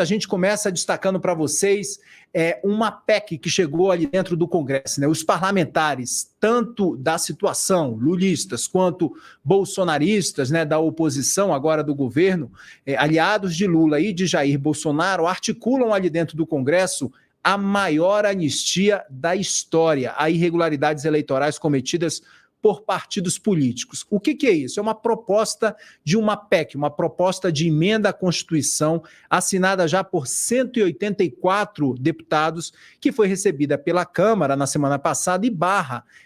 a gente começa destacando para vocês uma PEC que chegou ali dentro do Congresso, né? Os parlamentares, tanto da situação, lulistas, quanto bolsonaristas, né, da oposição agora do governo, aliados de Lula e de Jair Bolsonaro, articulam ali dentro do Congresso a maior anistia da história a irregularidades eleitorais cometidas por partidos políticos. O que é isso? É uma proposta de uma PEC, uma proposta de emenda à Constituição, assinada já por 184 deputados, que foi recebida pela Câmara na semana passada e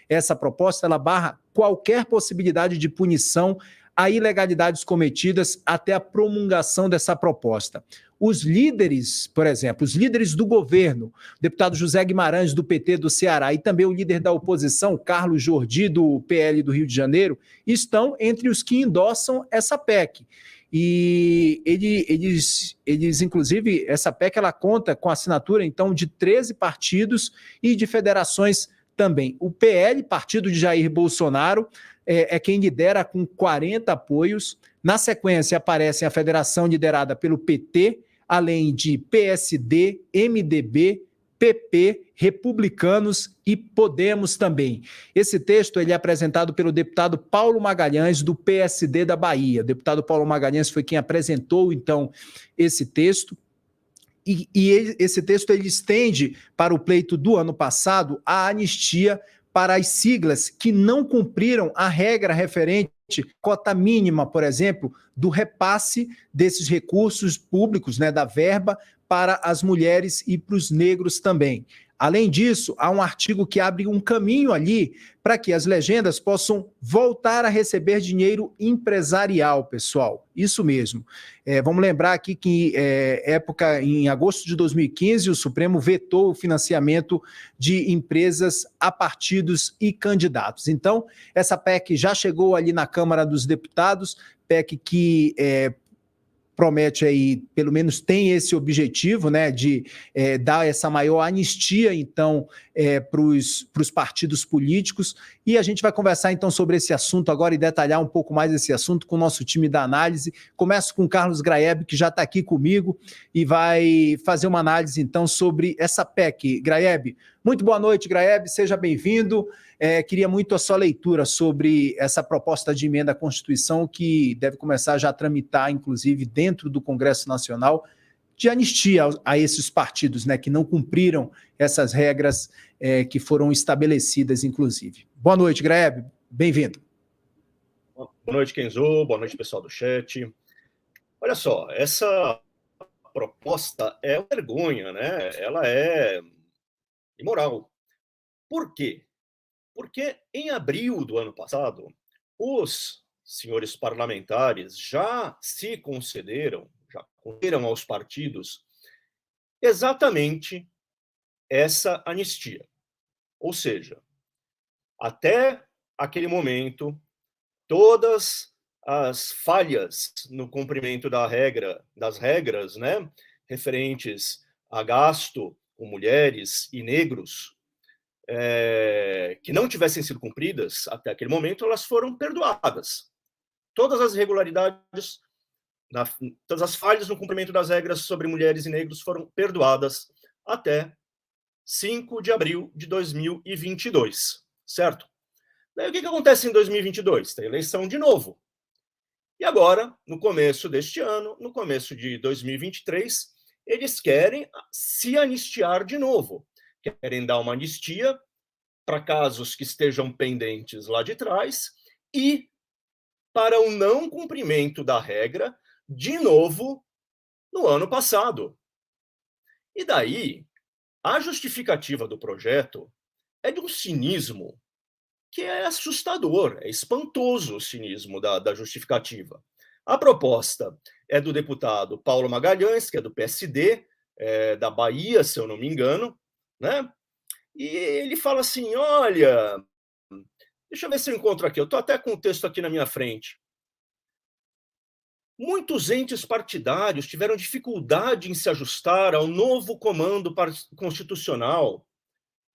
essa proposta, ela barra qualquer possibilidade de punição a ilegalidades cometidas até a promulgação dessa proposta. Os líderes, por exemplo, os líderes do governo, o deputado José Guimarães, do PT do Ceará, e também o líder da oposição, Carlos Jordi, do PL do Rio de Janeiro, estão entre os que endossam essa PEC. E eles, inclusive, essa PEC, ela conta com a assinatura, então, de 13 partidos e de federações também. O PL, partido de Jair Bolsonaro, é quem lidera com 40 apoios. Na sequência, aparece a federação liderada pelo PT, além de PSD, MDB, PP, Republicanos e Podemos também. Esse texto ele é apresentado pelo deputado Paulo Magalhães, do PSD da Bahia. O deputado Paulo Magalhães foi quem apresentou, então, esse texto. Esse texto ele estende para o pleito do ano passado a anistia para as siglas que não cumpriram a regra referente cota mínima, por exemplo, do repasse desses recursos públicos, né, da verba para as mulheres e para os negros também. Além disso, há um artigo que abre um caminho ali para que as legendas possam voltar a receber dinheiro empresarial, pessoal. Isso mesmo. Vamos lembrar aqui que, em agosto de 2015, o Supremo vetou o financiamento de empresas a partidos e candidatos. Então, essa PEC já chegou ali na Câmara dos Deputados, PEC que promete aí, pelo menos tem esse objetivo, né, de dar essa maior anistia, então, para os partidos políticos, e a gente vai conversar, então, sobre esse assunto agora e detalhar um pouco mais esse assunto com o nosso time da análise. Começo com o Carlos Graeb, que já está aqui comigo e vai fazer uma análise, então, sobre essa PEC. Graeb, muito boa noite, Graeb, seja bem-vindo. Queria muito a sua leitura sobre essa proposta de emenda à Constituição que deve começar já a tramitar, inclusive, dentro do Congresso Nacional, de anistia a esses partidos, né, que não cumpriram essas regras que foram estabelecidas, inclusive. Boa noite, Graeb, bem-vindo. Boa noite, Kenzo, boa noite, pessoal do chat. Olha só, essa proposta é uma vergonha, né? Ela é imoral. Por quê? Porque em abril do ano passado, os senhores parlamentares já concederam aos partidos exatamente essa anistia. Ou seja, até aquele momento, todas as falhas no cumprimento das regras, né, referentes a gasto com mulheres e negros, que não tivessem sido cumpridas até aquele momento, elas foram perdoadas. Todas as irregularidades, todas as falhas no cumprimento das regras sobre mulheres e negros foram perdoadas até 5 de abril de 2022, certo? Daí o que acontece em 2022? Tem eleição de novo. E agora, no começo deste ano, no começo de 2023, eles querem se anistiar de novo. Querem dar uma anistia para casos que estejam pendentes lá de trás e para o não cumprimento da regra, de novo, no ano passado. E daí, a justificativa do projeto é de um cinismo que é assustador, é espantoso o cinismo da justificativa. A proposta é do deputado Paulo Magalhães, que é do PSD, da Bahia, se eu não me engano, né? E ele fala assim, olha, deixa eu ver se eu encontro aqui, eu estou até com o texto aqui na minha frente. Muitos entes partidários tiveram dificuldade em se ajustar ao novo comando constitucional,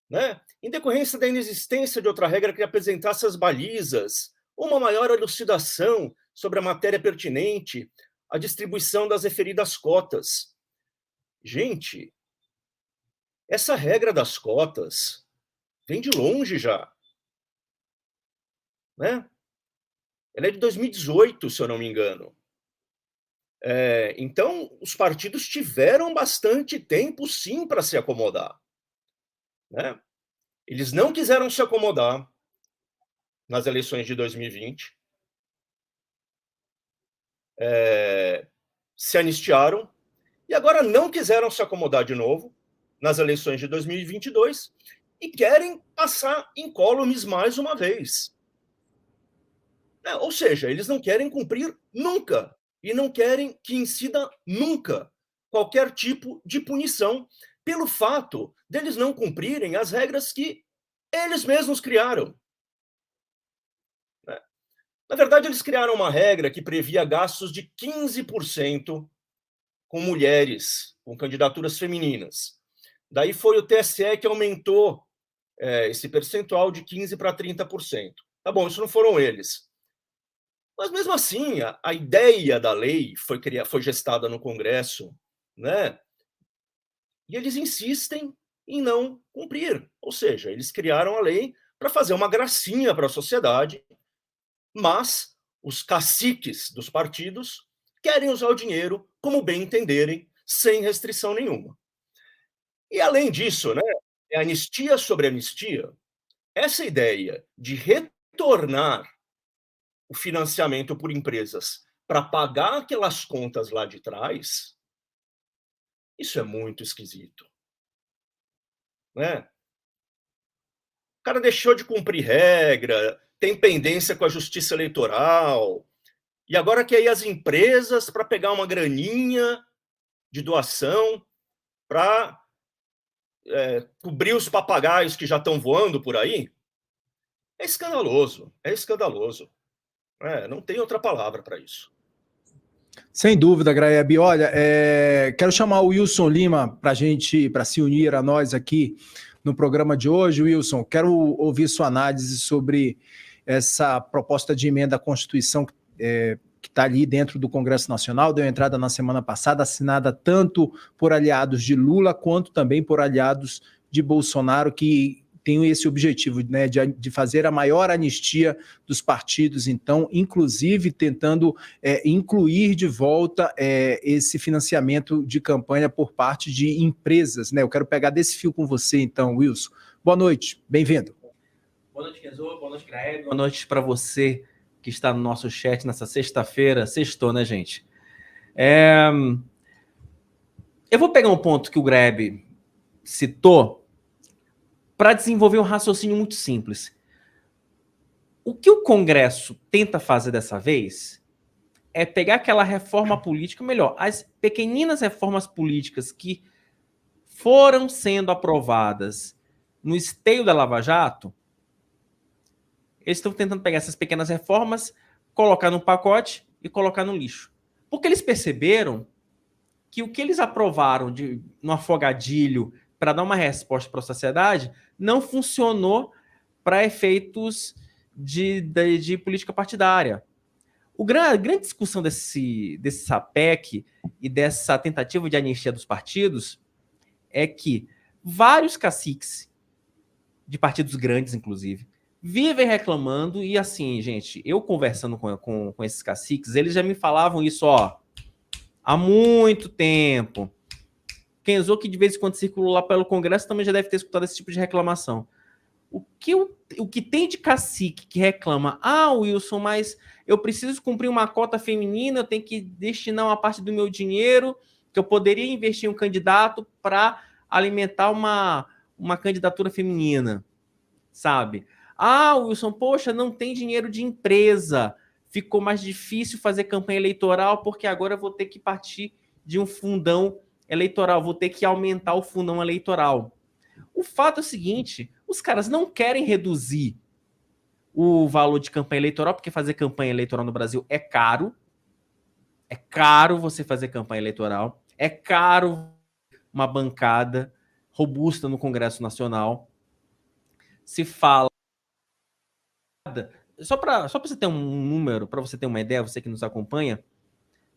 né? Em decorrência da inexistência de outra regra que apresentasse as balizas, ou uma maior elucidação sobre a matéria pertinente à distribuição das referidas cotas. Gente, essa regra das cotas vem de longe já, né? Ela é de 2018, se eu não me engano. Então, os partidos tiveram bastante tempo, sim, para se acomodar, né? Eles não quiseram se acomodar nas eleições de 2020, se anistiaram, e agora não quiseram se acomodar de novo nas eleições de 2022 e querem passar incólumes mais uma vez. Ou seja, eles não querem cumprir nunca e não querem que incida nunca qualquer tipo de punição pelo fato deles não cumprirem as regras que eles mesmos criaram. Na verdade, eles criaram uma regra que previa gastos de 15% com mulheres, com candidaturas femininas. Daí foi o TSE que aumentou esse percentual de 15% para 30%. Tá bom, isso não foram eles. Mas mesmo assim, a ideia da lei foi gestada no Congresso, né? E eles insistem em não cumprir. Ou seja, eles criaram a lei para fazer uma gracinha para a sociedade, mas os caciques dos partidos querem usar o dinheiro como bem entenderem, sem restrição nenhuma. E além disso, né, é anistia sobre anistia. Essa ideia de retornar o financiamento por empresas para pagar aquelas contas lá de trás, isso é muito esquisito, né? O cara deixou de cumprir regra, tem pendência com a justiça eleitoral, e agora quer ir às empresas para pegar uma graninha de doação para cobrir os papagaios que já estão voando por aí. É escandaloso, é escandaloso. Não tem outra palavra para isso. Sem dúvida, Graeb. Olha, quero chamar o Wilson Lima para se unir a nós aqui no programa de hoje. Wilson, quero ouvir sua análise sobre essa proposta de emenda à Constituição que está ali dentro do Congresso Nacional, deu entrada na semana passada, assinada tanto por aliados de Lula quanto também por aliados de Bolsonaro, que tem esse objetivo, né, de fazer a maior anistia dos partidos, então, inclusive tentando incluir de volta esse financiamento de campanha por parte de empresas, né? Eu quero pegar desse fio com você, então, Wilson. Boa noite, bem-vindo. Boa noite, Kenzo. Boa noite, Graeb. Boa noite para você que está no nosso chat nessa sexta-feira. Sextou, né, gente? Eu vou pegar um ponto que o Graeb citou para desenvolver um raciocínio muito simples. O que o Congresso tenta fazer dessa vez é pegar aquela reforma política, melhor, as pequeninas reformas políticas que foram sendo aprovadas no esteio da Lava Jato. Eles estão tentando pegar essas pequenas reformas, colocar no pacote e colocar no lixo. Porque eles perceberam que o que eles aprovaram no afogadilho para dar uma resposta para a sociedade não funcionou para efeitos de política partidária. A grande discussão desse SAPEC e dessa tentativa de anistia dos partidos é que vários caciques, de partidos grandes, inclusive, vivem reclamando, e assim, gente, eu conversando com esses caciques, eles já me falavam isso, há muito tempo. Kenzo, que de vez em quando circulou lá pelo Congresso, também já deve ter escutado esse tipo de reclamação. O que tem de cacique que reclama, Wilson, mas eu preciso cumprir uma cota feminina, eu tenho que destinar uma parte do meu dinheiro que eu poderia investir em um candidato para alimentar uma candidatura feminina, sabe? Wilson, poxa, não tem dinheiro de empresa, ficou mais difícil fazer campanha eleitoral porque agora eu vou ter que partir de um fundão eleitoral, vou ter que aumentar o fundão eleitoral. O fato é o seguinte, os caras não querem reduzir o valor de campanha eleitoral, porque fazer campanha eleitoral no Brasil é caro. É caro você fazer campanha eleitoral. É caro uma bancada robusta no Congresso Nacional. Se fala... Só para você ter um número, para você ter uma ideia, você que nos acompanha,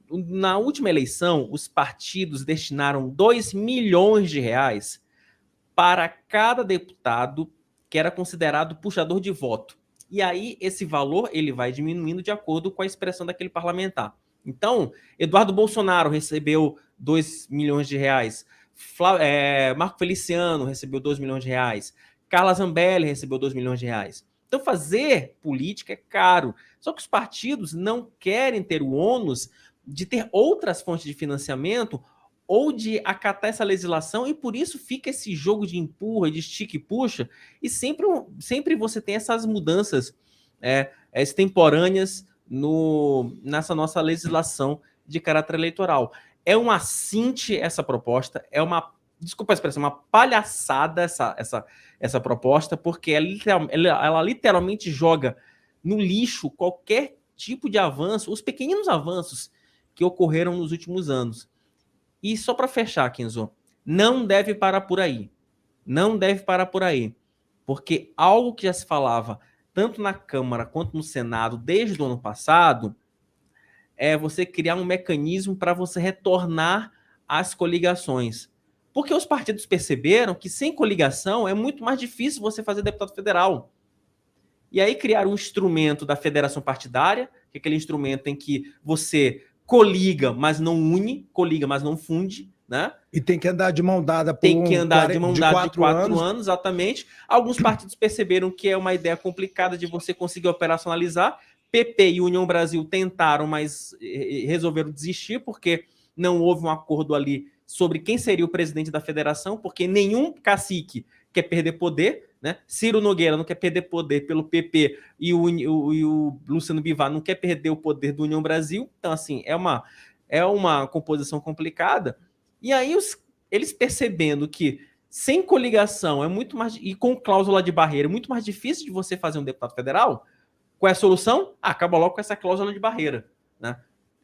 Na última eleição, os partidos destinaram 2 milhões de reais para cada deputado que era considerado puxador de voto. E aí, esse valor ele vai diminuindo de acordo com a expressão daquele parlamentar. Então, Eduardo Bolsonaro recebeu 2 milhões de reais, Marco Feliciano recebeu 2 milhões de reais, Carla Zambelli recebeu 2 milhões de reais. Então, fazer política é caro. Só que os partidos não querem ter o ônus de ter outras fontes de financiamento ou de acatar essa legislação, e por isso fica esse jogo de empurra, de estica e puxa, e sempre você tem essas mudanças extemporâneas nessa nossa legislação de caráter eleitoral. É um assinte essa proposta, desculpa a expressão, uma palhaçada essa proposta, porque ela literalmente joga no lixo qualquer tipo de avanço, os pequeninos avanços que ocorreram nos últimos anos. E só para fechar, Kenzo, não deve parar por aí. Não deve parar por aí. Porque algo que já se falava tanto na Câmara quanto no Senado desde o ano passado é você criar um mecanismo para você retornar às coligações. Porque os partidos perceberam que sem coligação é muito mais difícil você fazer deputado federal. E aí criaram um instrumento da federação partidária, que é aquele instrumento em que você coliga, mas não une, coliga, mas não funde, né? E tem que andar de mão dada por tem que andar de mão dada de 4 anos, exatamente. Alguns partidos perceberam que é uma ideia complicada de você conseguir operacionalizar. PP e União Brasil tentaram, mas resolveram desistir, porque não houve um acordo ali sobre quem seria o presidente da federação, porque nenhum cacique quer perder poder, né? Ciro Nogueira não quer perder poder pelo PP e o Luciano Bivar não quer perder o poder do União Brasil. Então, assim, é uma composição complicada. E aí eles percebendo que sem coligação é muito mais, e com cláusula de barreira, é muito mais difícil de você fazer um deputado federal. Qual é a solução? Acaba logo com essa cláusula de barreira, né?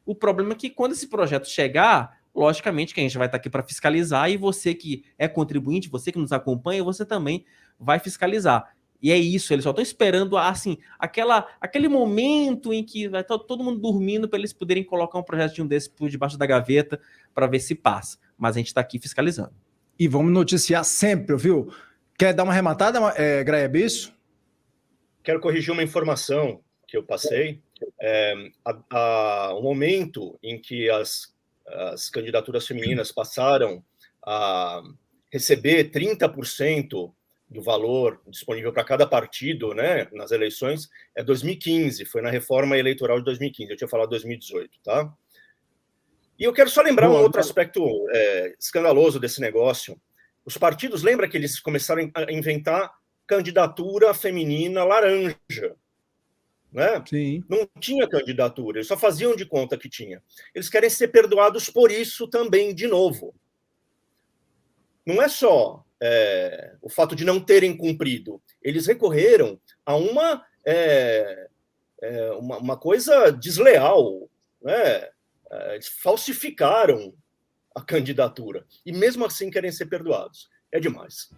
O problema é que quando esse projeto chegar, logicamente que a gente vai estar aqui para fiscalizar, e você que é contribuinte, você que nos acompanha, você também vai fiscalizar. E é isso, eles só estão esperando assim, aquele momento em que vai estar todo mundo dormindo para eles poderem colocar um projetinho desse por debaixo da gaveta para ver se passa. Mas a gente está aqui fiscalizando. E vamos noticiar sempre, viu? Quer dar uma arrematada, Graeb, isso? Quero corrigir uma informação que eu passei. O momento em que as candidaturas femininas passaram a receber 30% do valor disponível para cada partido, né, nas eleições, é 2015, foi na reforma eleitoral de 2015, eu tinha falado 2018, tá? E eu quero só lembrar um outro aspecto escandaloso desse negócio. Os partidos, lembra que eles começaram a inventar candidatura feminina laranja, né? Sim. Não tinha candidatura, eles só faziam de conta que tinha. Eles querem ser perdoados por isso também, de novo. Não é só o fato de não terem cumprido, eles recorreram a uma coisa desleal, né? Eles falsificaram a candidatura, e mesmo assim querem ser perdoados. É demais.